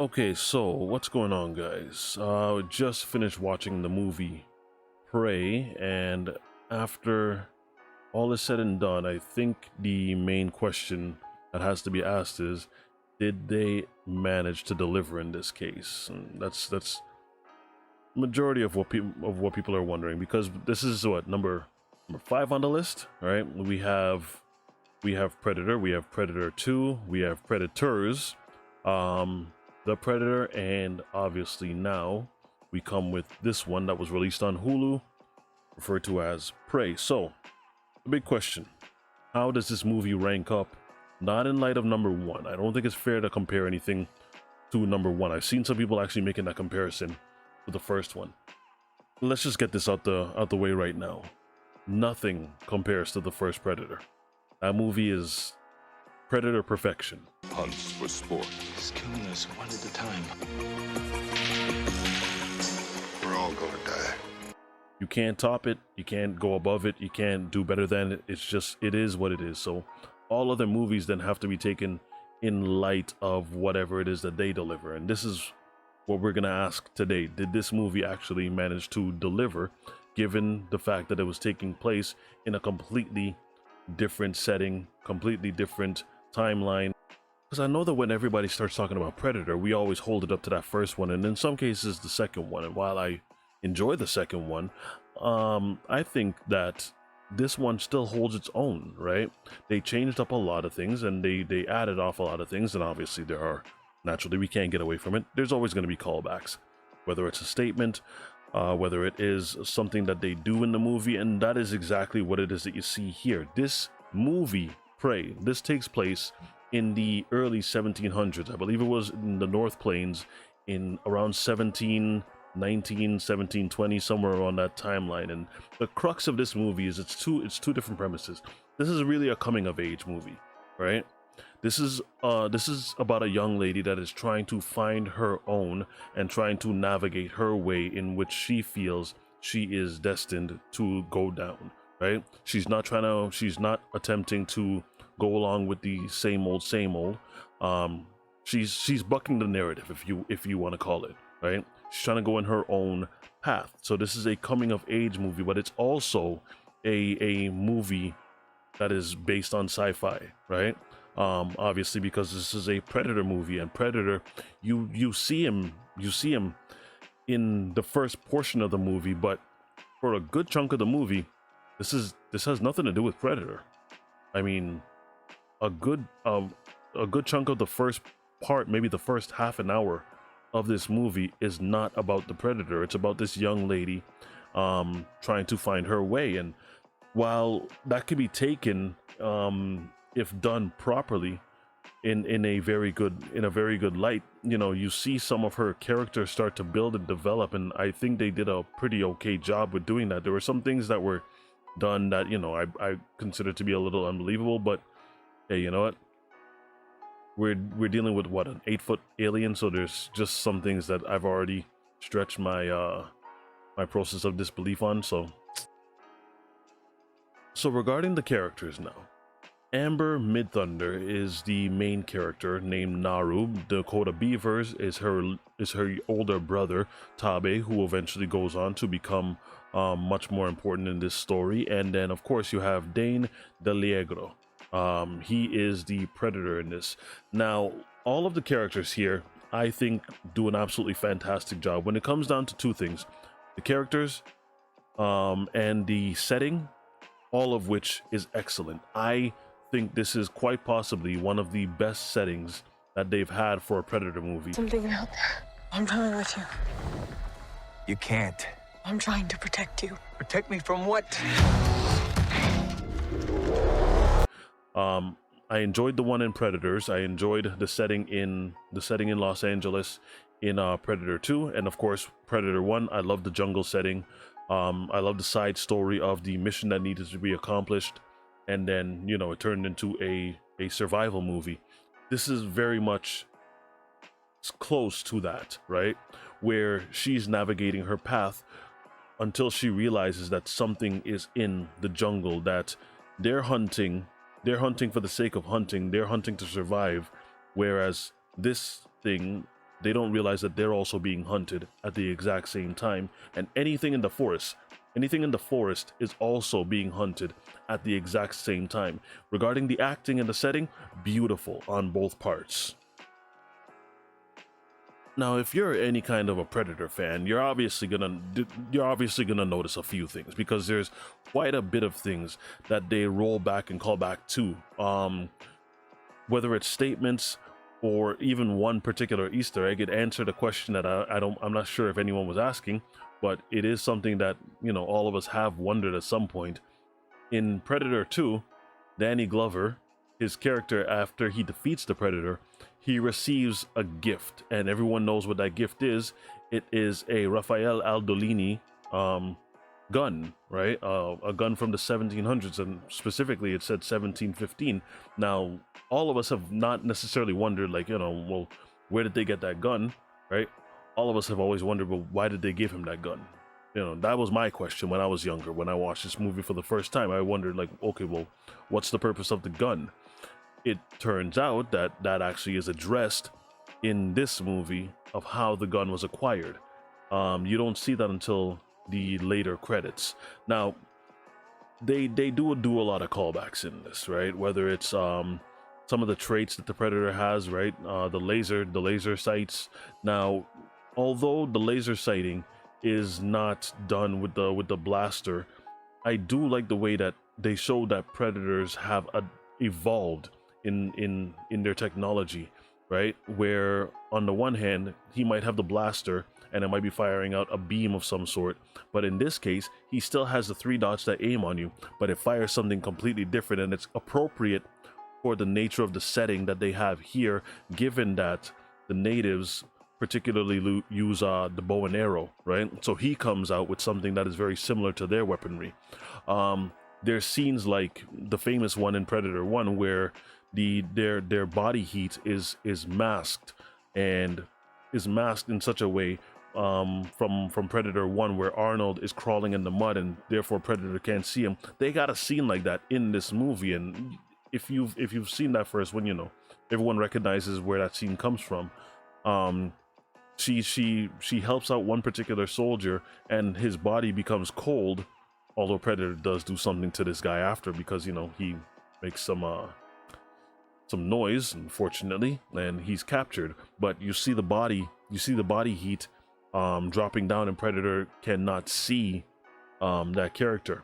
Okay, so what's going on, guys? Just finished watching the movie Prey, and after all is said and done, I think the main question that has to be asked is, did they manage to deliver in this case? And that's majority of what people are wondering, because this is what number five on the list. All right, we have Predator, we have Predator 2, we have Predators, the Predator, and obviously now we come with this one that was released on Hulu, referred to as Prey. So, the big question, how does this movie rank up? Not in light of number one. I don't think it's fair to compare anything to number one. I've seen some people actually making that comparison to the first one. Let's just get this out the way right now. Nothing compares to the first Predator. That movie is Predator perfection. Hunts for sport. He's killing us one at a time. We're all gonna die. You can't top it, you can't go above it, you can't do better than it. It's just, it is what it is. So all other movies then have to be taken in light of whatever it is that they deliver. And this is what we're gonna ask today. Did this movie actually manage to deliver, given the fact that it was taking place in a completely different setting, completely different timeline? Because I know that when everybody starts talking about Predator, we always hold it up to that first one, and in some cases the second one. And while I enjoy the second one, I think that this one still holds its own, right? They changed up a lot of things, and they added off a lot of things, and obviously there are, naturally we can't get away from it, there's always going to be callbacks, whether it's a statement, whether it is something that they do in the movie, and that is exactly what it is that you see here. This movie, Prey, this takes place in the early 1700s. I believe it was in the North Plains in around 1719, 1720, somewhere around that timeline. And the crux of this movie is it's two different premises. This is really a coming of age movie, right? This is about a young lady that is trying to find her own and trying to navigate her way in which she feels she is destined to go down, right? She's not attempting to go along with the same old. She's bucking the narrative, if you want to call it, right? She's trying to go in her own path. So this is a coming of age movie, but it's also a movie that is based on sci-fi, right? Obviously, because this is a Predator movie, and Predator, you see him in the first portion of the movie, but for a good chunk of the movie, this has nothing to do with Predator. I mean, a good chunk of the first part, maybe the first half an hour of this movie, is not about the Predator. It's about this young lady trying to find her way. And while that could be taken, if done properly, in a very good light, you see some of her character start to build and develop, and I think they did a pretty okay job with doing that. There were some things that were done that I consider to be a little unbelievable, but hey, you know what? We're dealing with what, an 8-foot alien, so there's just some things that I've already stretched my my process of disbelief on. So regarding the characters now, Amber Midthunder is the main character, named Naru. Dakota Beavers is her older brother, Tabe, who eventually goes on to become much more important in this story. And then of course you have Dane DeLiegro. He is the Predator in this. Now, all of the characters here, I think, do an absolutely fantastic job. When it comes down to two things, the characters and the setting, all of which is excellent. I think this is quite possibly one of the best settings that they've had for a Predator movie. Something out there. I'm coming with you. You can't. I'm trying to protect you. Protect me from what? I enjoyed the one in Predators. I enjoyed the setting in Los Angeles in Predator 2, and of course Predator 1. I love the jungle setting. I love the side story of the mission that needed to be accomplished, and then it turned into a survival movie. This is very much close to that, right? Where she's navigating her path until she realizes that something is in the jungle, that they're hunting for the sake of hunting, they're hunting to survive, whereas this thing they don't realize that they're also being hunted at the exact same time. And anything in the forest is also being hunted at the exact same time. Regarding the acting and the setting, beautiful on both parts. Now, if you're any kind of a Predator fan, you're obviously gonna notice a few things, because there's quite a bit of things that they roll back and call back to. Whether it's statements or even one particular Easter egg, it answered a question that I'm not sure if anyone was asking, but it is something that, you know, all of us have wondered at some point. In Predator 2, Danny Glover, his character, after he defeats the Predator, he receives a gift, and everyone knows what that gift is. It is a Rafael Aldolini gun, right? A gun from the 1700s, and specifically it said 1715. Now, all of us have not necessarily wondered, like, you know, well, where did they get that gun, right? All of us have always wondered, well, why did they give him that gun? You know, that was my question when I was younger. When I watched this movie for the first time, I wondered, like, okay, well, what's the purpose of the gun? It turns out that that actually is addressed in this movie of how the gun was acquired. You don't see that until the later credits. Now, they do a lot of callbacks in this, right? Whether it's some of the traits that the Predator has, right? The laser sights. Now, although the laser sighting is not done with the blaster, I do like the way that they show that Predators have evolved in their technology, right? Where on the one hand, he might have the blaster and it might be firing out a beam of some sort, but in this case, he still has the 3 dots that aim on you, but it fires something completely different, and it's appropriate for the nature of the setting that they have here, given that the natives particularly use the bow and arrow, right? So he comes out with something that is very similar to their weaponry. There's scenes like the famous one in Predator 1 where their body heat is masked, and is masked in such a way from Predator 1 where Arnold is crawling in the mud and therefore Predator can't see him. They got a scene like that in this movie, and if you've seen that first one, you know, everyone recognizes where that scene comes from. She helps out one particular soldier and his body becomes cold, although Predator does do something to this guy after, because, you know, he makes some noise, unfortunately, and he's captured. But you see the body heat dropping down, and Predator cannot see that character.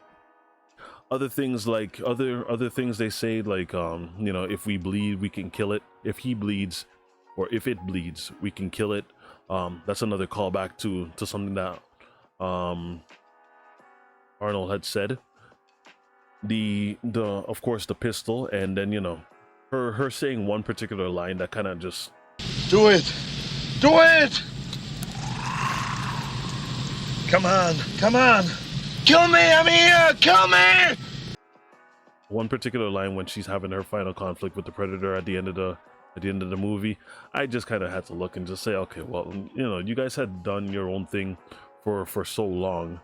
Other things like other things they say, like you know, if we bleed, we can kill it. If he bleeds, or if it bleeds, we can kill it. That's another callback to something that Arnold had said. The of course the pistol, and then, you know, her saying one particular line that kind of just Do it! Do it! Come on! Come on! Kill me! I'm here! Kill me! one particular line when she's having her final conflict with the Predator at the end of the movie. I just kind of had to look and just say, okay, well, you know, you guys had done your own thing for so long,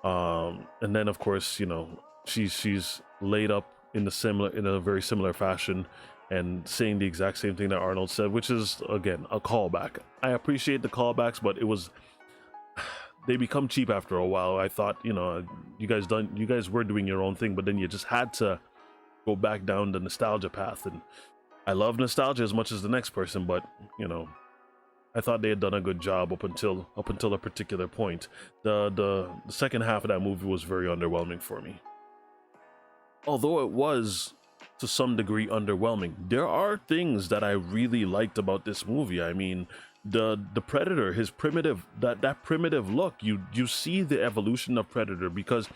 and then of course, you know, she's laid up in a very similar fashion and saying the exact same thing that Arnold said, which is again a callback. I appreciate the callbacks, but they become cheap after a while. I thought, you know, you guys were doing your own thing, but then you just had to go back down the nostalgia path. And I love nostalgia as much as the next person, but, you know, I thought they had done a good job up until a particular point. The second half of that movie was very underwhelming for me. Although it was to some degree underwhelming, there are things that I really liked about this movie. I mean, the Predator, his primitive, that primitive look, you see the evolution of Predator, because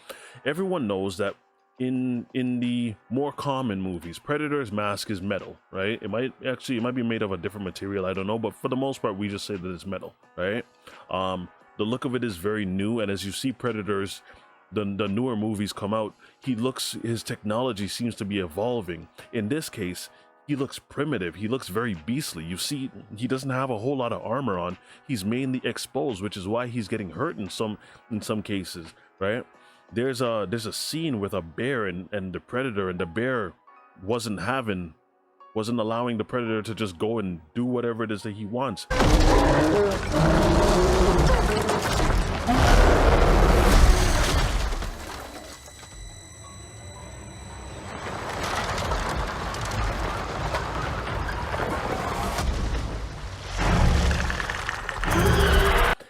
everyone knows that in the more common movies, Predator's mask is metal, right? It might be made of a different material, I don't know, but for the most part we just say that it's metal, right? The look of it is very new, and as you see Predators, the newer movies come out, his technology seems to be evolving. In this case, he looks primitive, he looks very beastly. You see, he doesn't have a whole lot of armor on, he's mainly exposed, which is why he's getting hurt in some cases, right? There's a scene with a bear and the Predator, and the bear wasn't having wasn't allowing the predator to just go and do whatever it is that he wants.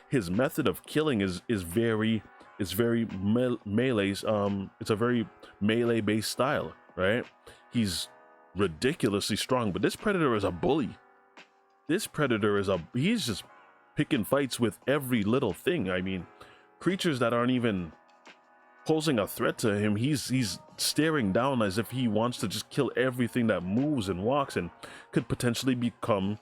His method of killing is very melee's it's a very melee based style, right? He's ridiculously strong, but this predator is a bully. This predator is he's just picking fights with every little thing. I mean, creatures that aren't even posing a threat to him, he's staring down as if he wants to just kill everything that moves and walks and could potentially become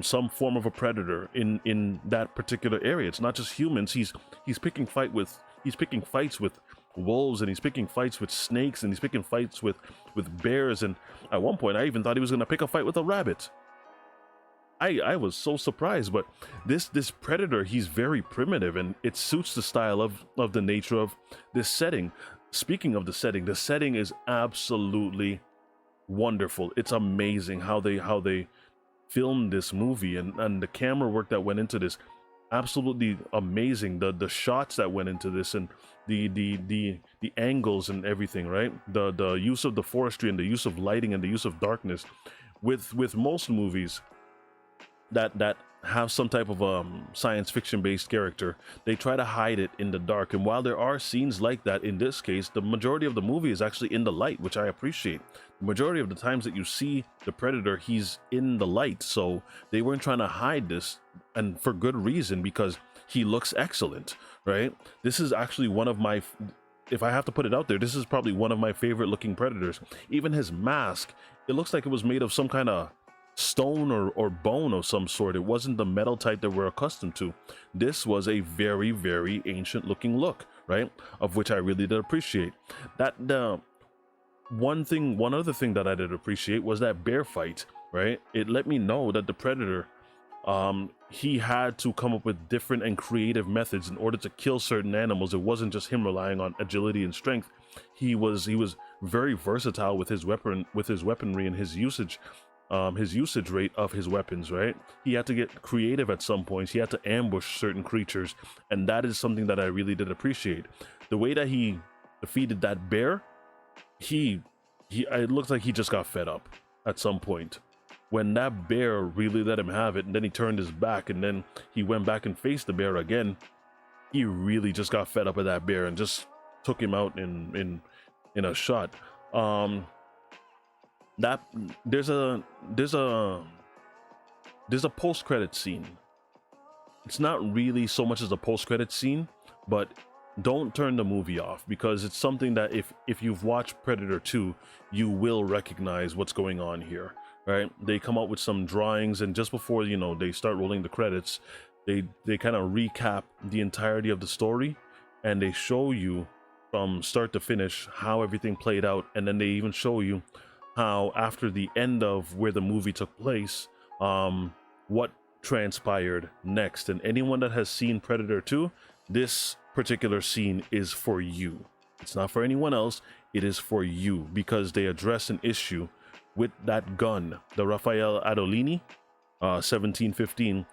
some form of a predator in that particular area. It's not just humans. He's picking fights with wolves, and he's picking fights with snakes, and he's picking fights with bears, and at one point I even thought he was going to pick a fight with a rabbit. I was so surprised. But this predator, he's very primitive, and it suits the style of the nature of this setting. Speaking of the setting is absolutely wonderful. It's amazing how they filmed this movie, and the camera work that went into this, absolutely amazing. The shots that went into this, and the angles and everything, right? The use of the forestry, and the use of lighting, and the use of darkness. With most movies that have some type of science fiction based character, they try to hide it in the dark. And while there are scenes like that, in this case, the majority of the movie is actually in the light, which I appreciate. The majority of the times that you see the predator, he's in the light. So they weren't trying to hide this, and for good reason, because he looks excellent, right? This is actually one of my, if I have to put it out there, this is probably one of my favorite looking predators. Even his mask, it looks like it was made of some kind of stone or bone of some sort. It wasn't the metal type that we're accustomed to. This was a very, very ancient looking look, right? Of which I really did appreciate. That one other thing that I did appreciate was that bear fight, right? It let me know that the predator, he had to come up with different and creative methods in order to kill certain animals. It wasn't just him relying on agility and strength. He was very versatile with his weaponry and his usage rate of his weapons, right? He had to get creative at some points. He had to ambush certain creatures, and that is something that I really did appreciate. The way that he defeated that bear, it looks like he just got fed up at some point. When that bear really let him have it, and then he turned his back, and then he went back and faced the bear again, he really just got fed up with that bear and just took him out in a shot. That there's a post-credit scene. It's not really so much as a post-credit scene, but don't turn the movie off, because it's something that if you've watched Predator 2, you will recognize what's going on here, right? They come out with some drawings, and just before they start rolling the credits, they kind of recap the entirety of the story, and they show you from start to finish how everything played out, and then they even show you how after the end of where the movie took place, what transpired next. And anyone that has seen Predator 2, this particular scene is for you. It's not for anyone else. It is for you, because they address an issue with that gun, the Raphael Adolini 1715.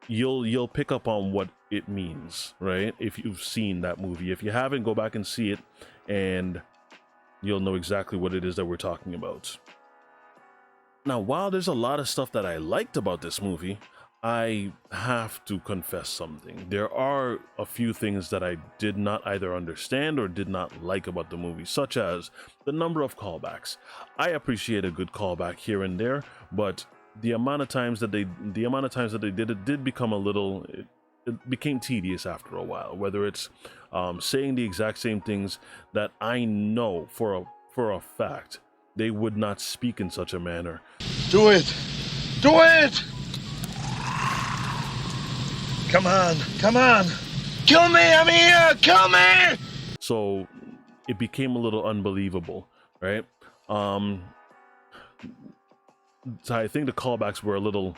You'll pick up on what it means, right? If you've seen that movie. If you haven't, go back and see it, and you'll know exactly what it is that we're talking about. Now, while there's a lot of stuff that I liked about this movie, I have to confess something. There are a few things that I did not either understand or did not like about the movie, such as the number of callbacks. I appreciate a good callback here and there, but the amount of times that they did it did become it became tedious after a while. Whether it's saying the exact same things that I know for a fact they would not speak in such a manner. Do it! Do it! Come on! Come on! Kill me! I'm here! Kill me! So it became a little unbelievable, right? So I think the callbacks were a little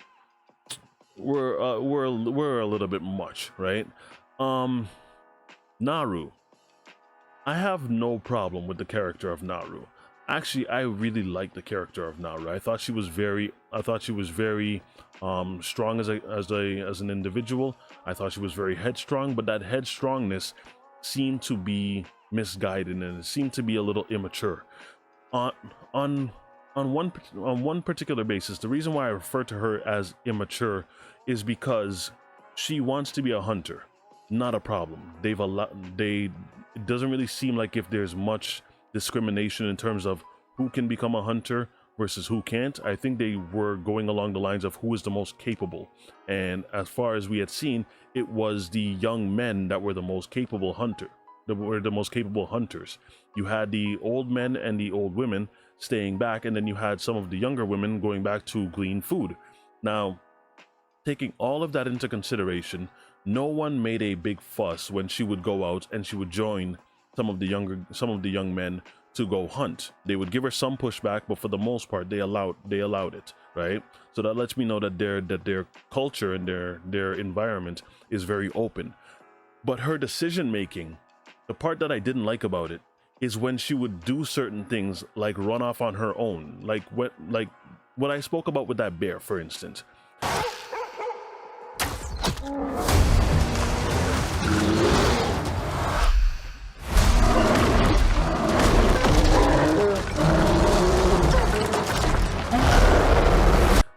a little bit much, right? Naru. I have no problem with the character of Naru. Actually, I really liked the character of Naru. I thought she was very strong as an individual. I thought she was very headstrong, but that headstrongness seemed to be misguided and it seemed to be a little immature. On on on one particular basis, the reason why I refer to her as immature is because she wants to be a hunter. Not a problem. It doesn't really seem like if there's much discrimination in terms of who can become a hunter versus who can't. I think they were going along the lines of who is the most capable. And as far as we had seen, it was the young men that were the most capable hunters. You had the old men and the old women staying back, and then you had some of the younger women going back to glean food. Now, taking all of that into consideration, no one made a big fuss when she would go out and she would join some of the young men to go hunt. They would give her some pushback, but for the most part, they allowed it, right? So that lets me know that their culture and their environment is very open. But her decision making, the part that I didn't like about it, is when she would do certain things like run off on her own, like what I spoke about with that bear, for instance.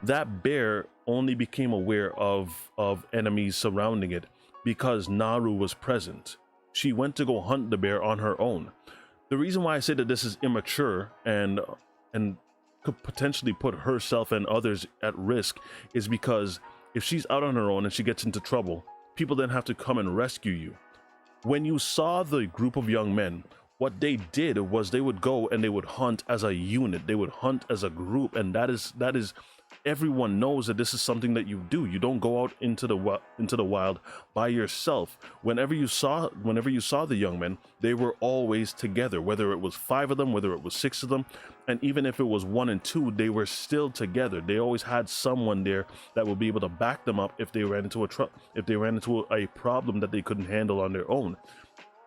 That bear only became aware of enemies surrounding it because Naru was present. She went to go hunt the bear on her own. The reason why I say that this is immature and could potentially put herself and others at risk is because if she's out on her own and she gets into trouble, people then have to come and rescue you. When you saw the group of young men, what they did was they would go and they would hunt as a unit. They would hunt as a group, and that is everyone knows that this is something that you do. You don't go out into the wild by yourself. Whenever you saw the young men, they were always together, whether it was 5 of them, whether it was 6 of them, and even if it was 1 and 2, they were still together. They always had someone there that would be able to back them up if they ran into a problem that they couldn't handle on their own.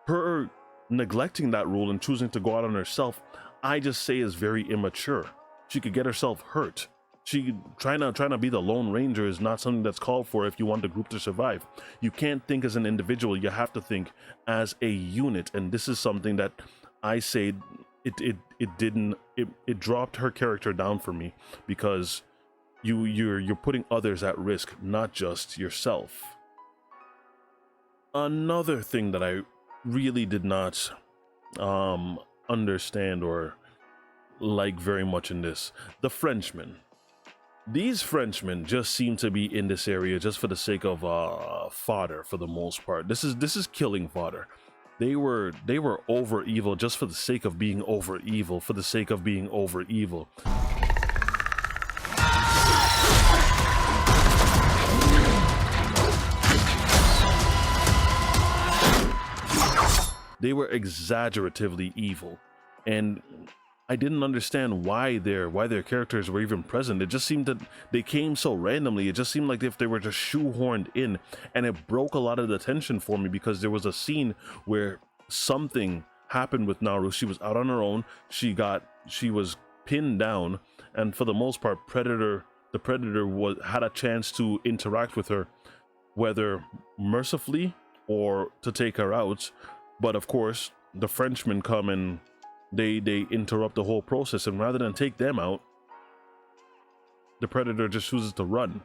Her neglecting that rule and choosing to go out on herself, I just say is very immature. She could get herself hurt. She trying to be the Lone Ranger is not something that's called for if you want the group to survive. You can't think as an individual, you have to think as a unit, and this is something that I say it dropped her character down for me, because you're putting others at risk, not just yourself. Another thing that I really did not understand or like very much in this, the Frenchmen. These Frenchmen just seem to be in this area just for the sake of fodder for the most part. This is killing fodder. They were over evil just for the sake of being over evil, for the sake of being over evil. They were exaggeratively evil, and I didn't understand why their characters were even present. It just seemed that they came so randomly. It just seemed like if they were just shoehorned in, and it broke a lot of the tension for me, because there was a scene where something happened with Naru. She was out on her own. She was pinned down, and for the most part, the predator had a chance to interact with her, whether mercifully or to take her out. But of course, the Frenchmen come and they interrupt the whole process, and rather than take them out, the predator just chooses to run.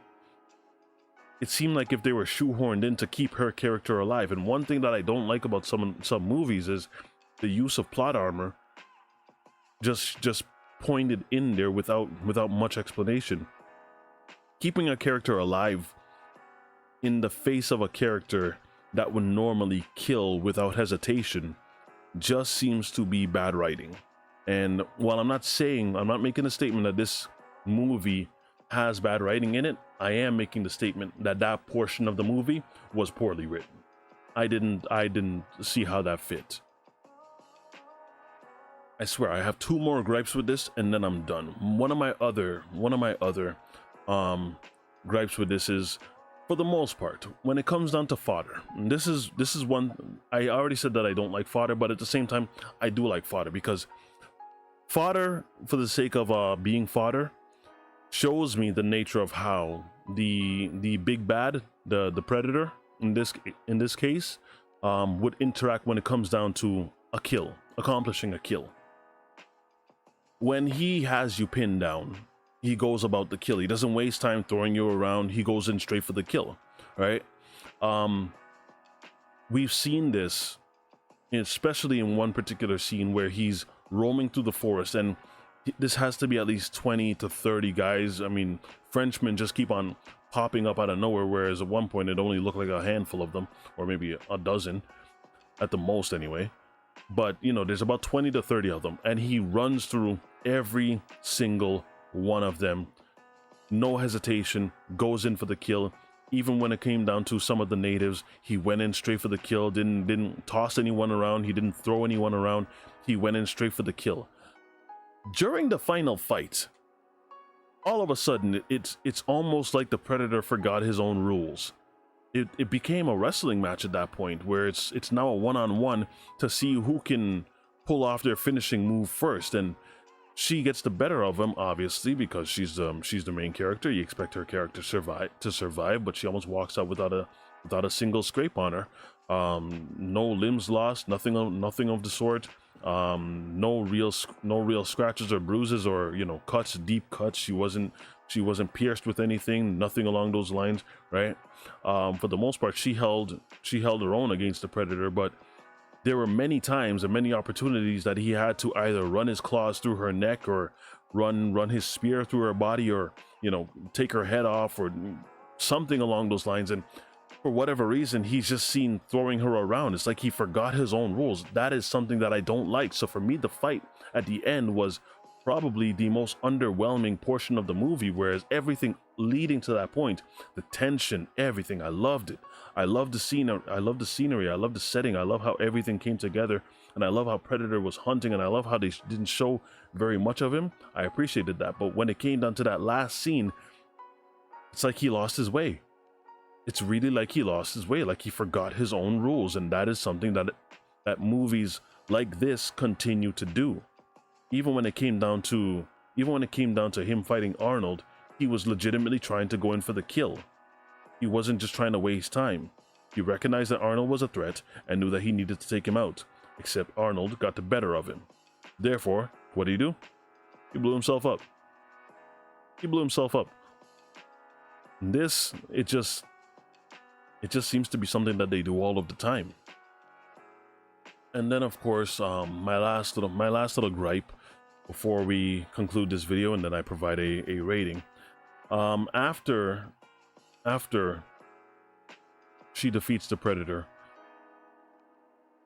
It seemed like if they were shoehorned in to keep her character alive. And one thing that I don't like about some movies is the use of plot armor just pointed in there without much explanation. Keeping a character alive in the face of a character that would normally kill without hesitation just seems to be bad writing. And while I'm not making a statement that this movie has bad writing in it, I am making the statement that that portion of the movie was poorly written. I didn't see how that fit. I swear I have 2 more gripes with this and then I'm done. One of my other gripes with this is, for the most part, when it comes down to fodder, and this is one, I already said that I don't like fodder, but at the same time I do like fodder, because fodder for the sake of being fodder shows me the nature of how the big bad, the predator in this case, would interact when it comes down to a kill, accomplishing a kill. When he has you pinned down, he goes about the kill. He doesn't waste time throwing you around. He goes in straight for the kill, right? We've seen this, especially in one particular scene where he's roaming through the forest, and this has to be at least 20 to 30 guys. I mean, Frenchmen just keep on popping up out of nowhere, whereas at one point it only looked like a handful of them, or maybe a dozen at the most anyway. But, you know, there's about 20 to 30 of them, and he runs through every single one of them. No hesitation, goes in for the kill. Even when it came down to some of the natives, he went in straight for the kill, didn't toss anyone around, he didn't throw anyone around, he went in straight for the kill. During the final fight, all of a sudden, it's almost like the Predator forgot his own rules. It became a wrestling match at that point, where it's now a one-on-one to see who can pull off their finishing move first, and she gets the better of him, obviously, because she's the main character. You expect her character to survive, but she almost walks out without a single scrape on her. No limbs lost, nothing of the sort. No real scratches or bruises or, you know, cuts, deep cuts. She wasn't pierced with anything, nothing along those lines, right? For the most part, she held her own against the Predator, but there were many times and many opportunities that he had to either run his claws through her neck or run his spear through her body, or, you know, take her head off or something along those lines. And for whatever reason, he's just seen throwing her around. It's like he forgot his own rules. That is something that I don't like. So for me, the fight at the end was probably the most underwhelming portion of the movie, whereas everything leading to that point, the tension, everything, I loved it. I love the scene. I love the scenery. I love the setting. I love how everything came together, and I love how Predator was hunting, and I love how they didn't show very much of him. I appreciated that. But when it came down to that last scene, it's like he lost his way. It's really like he lost his way, like he forgot his own rules, and that is something that movies like this continue to do. Even when it came down to him fighting Arnold, he was legitimately trying to go in for the kill. He wasn't just trying to waste time. He recognized that Arnold was a threat and knew that he needed to take him out, except Arnold got the better of him. Therefore, what did he do? He blew himself up. This, it just seems to be something that they do all of the time. And then, of course, my last little gripe before we conclude this video, and then I provide a rating. After she defeats the Predator,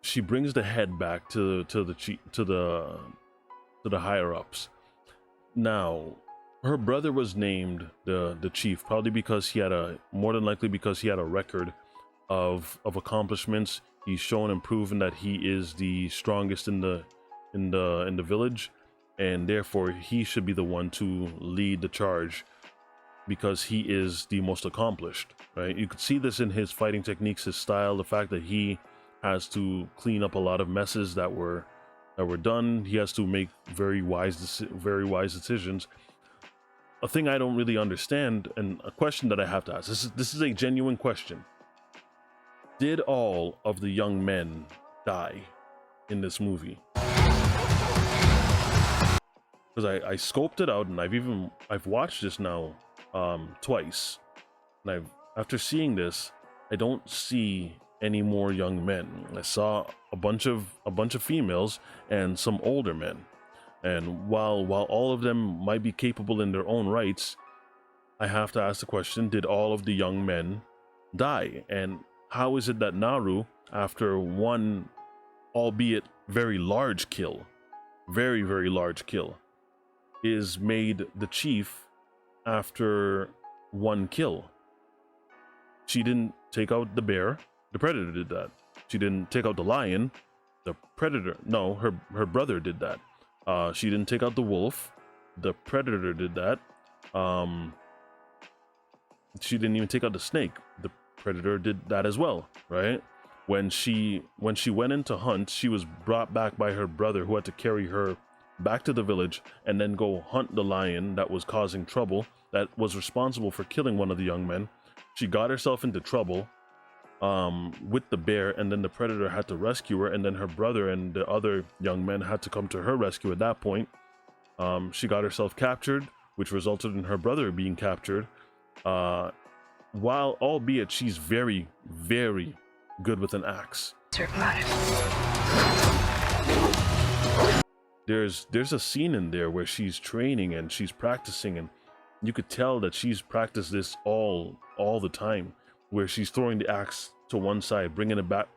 she brings the head back to the higher ups. Now, her brother was named the chief, probably because more than likely because he had a record of accomplishments. He's shown and proven that he is the strongest in the village, and therefore he should be the one to lead the charge, because he is the most accomplished, right? You could see this in his fighting techniques, his style, the fact that he has to clean up a lot of messes that were done. He has to make very wise decisions. A thing I don't really understand, and a question that I have to ask, this is a genuine question. Did all of the young men die in this movie? Because I scoped it out, and I've watched this now twice, and after seeing this, I don't see any more young men. I saw a bunch of females and some older men, and while all of them might be capable in their own rights, I have to ask the question: did all of the young men die? And how is it that Naru, after one, albeit very large kill, very, very large kill, is made the chief after one kill? She didn't take out the bear. The Predator did that. She didn't take out the lion. The Predator, no, her brother did that. She didn't take out the wolf. The Predator did that. She didn't even take out the snake. The Predator did that as well, right? When she went in to hunt, she was brought back by her brother, who had to carry her back to the village and then go hunt the lion that was causing trouble, that was responsible for killing one of the young men. She got herself into trouble with the bear, and then the predator had to rescue her, and then her brother and the other young men had to come to her rescue at that point. She got herself captured, which resulted in her brother being captured. While albeit she's very, very good with an axe. Survive. There's a scene in there where she's training and she's practicing, and you could tell that she's practiced this all the time, where she's throwing the axe to one side, bringing it back,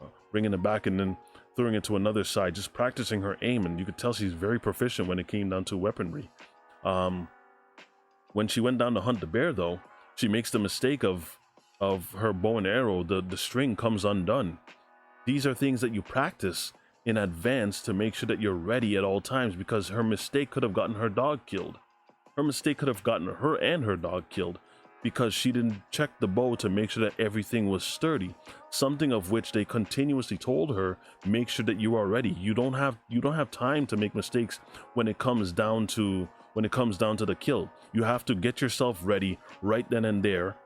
and then throwing it to another side, just practicing her aim. And you could tell she's very proficient when it came down to weaponry. When she went down to hunt the bear, though, she makes the mistake of her bow and arrow. The string comes undone. These are things that you practice in advance to make sure that you're ready at all times, because her mistake could have gotten her dog killed. Her mistake could have gotten her and her dog killed because she didn't check the bow to make sure that everything was sturdy. Something of which they continuously told her, make sure that you are ready. You don't have time to make mistakes when it comes down to the kill. You have to get yourself ready right then and there,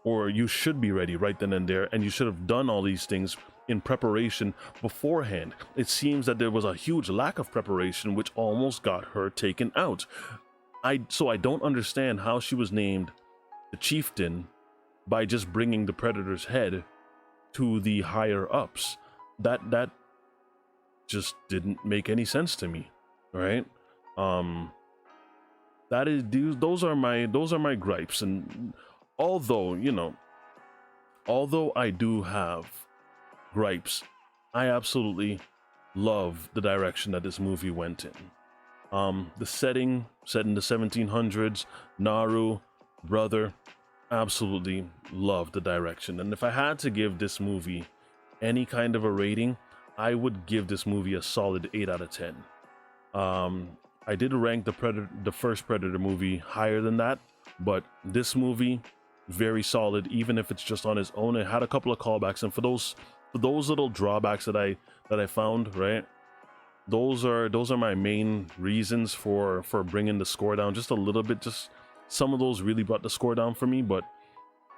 or you should be ready right then and there, and you should have done all these things in preparation beforehand. It seems that there was a huge lack of preparation, which almost got her taken out. So I don't understand how she was named the chieftain by just bringing the predator's head to the higher ups. That just didn't make any sense to me, right? Those are my gripes. And although I do have gripes, I absolutely love the direction that this movie went in. The setting, set in the 1700s, Naru, brother, absolutely love the direction. And if I had to give this movie any kind of a rating, I would give this movie a solid 8 out of 10. I did rank the first Predator movie higher than that, but this movie, very solid, even if it's just on its own. It had a couple of callbacks, and for those little drawbacks that I found, right, those are my main reasons for bringing the score down just a little bit. Just some of those really brought the score down for me, but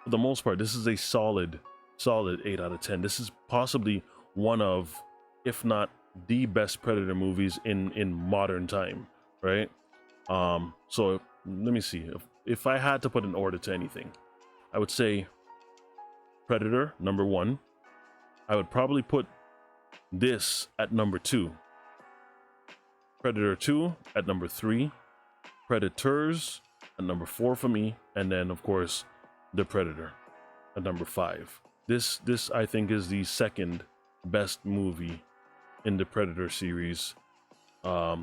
for the most part, this is a solid 8 out of 10. This is possibly one of, if not the best Predator movies in modern time, right? So let me see. If I had to put an order to anything, I would say Predator number 1. I would probably put this at number 2. Predator 2 at number 3. Predators at number 4 for me, and then of course The Predator at number 5. This I think is the second best movie in the Predator series, all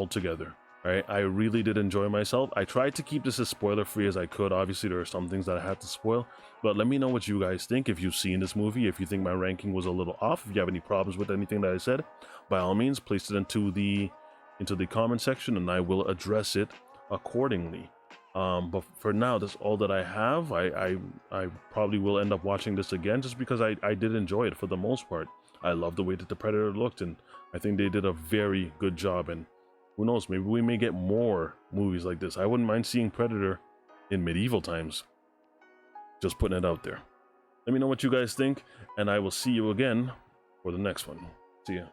together. Right? I really did enjoy myself. I tried to keep this as spoiler free as I could. Obviously, there are some things that I had to spoil, but let me know what you guys think. If you've seen this movie, if you think my ranking was a little off, if you have any problems with anything that I said, by all means, place it into the comment section, and I will address it accordingly. But for now, that's all that I have. I probably will end up watching this again just because I did enjoy it for the most part. I love the way that the Predator looked, and I think they did a very good job. And who knows, maybe we may get more movies like this. I wouldn't mind seeing Predator in medieval times. Just putting it out there. Let me know what you guys think, and I will see you again for the next one. See ya.